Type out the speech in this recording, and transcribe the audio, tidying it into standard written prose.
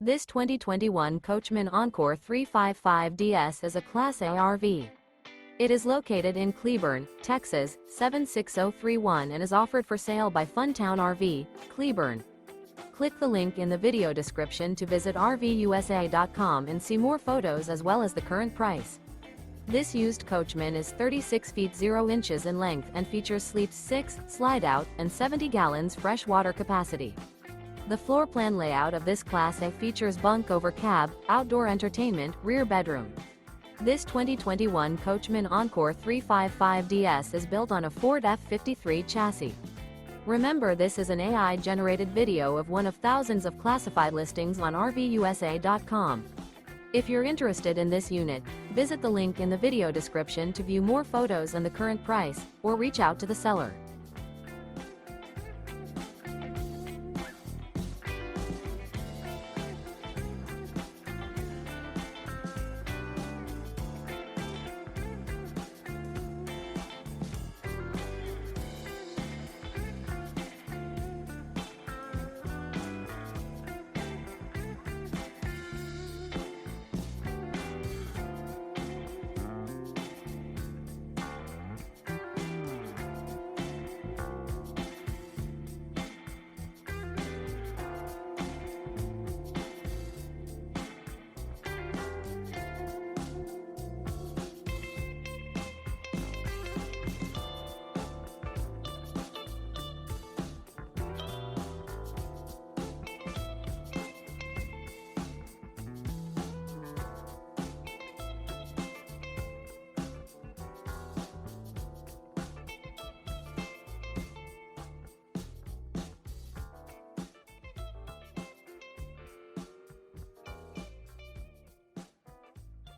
This 2021 Coachmen Encore 355DS is a Class A RV. It is located in Cleburne, Texas, 76031 and is offered for sale by Funtown RV, Cleburne. Click the link in the video description to visit RVUSA.com and see more photos as well as the current price. This used Coachman is 36 feet 0 inches in length and features sleeps 6, Slideout, and 70 gallons fresh water capacity. The floor plan layout of this Class A features bunk over cab, outdoor entertainment, rear bedroom. This 2021 Coachmen Encore 355DS is built on a Ford F53 chassis. Remember, this is an AI-generated video of one of thousands of classified listings on RVUSA.com. If you're interested in this unit, visit the link in the video description to view more photos and the current price, or reach out to the seller.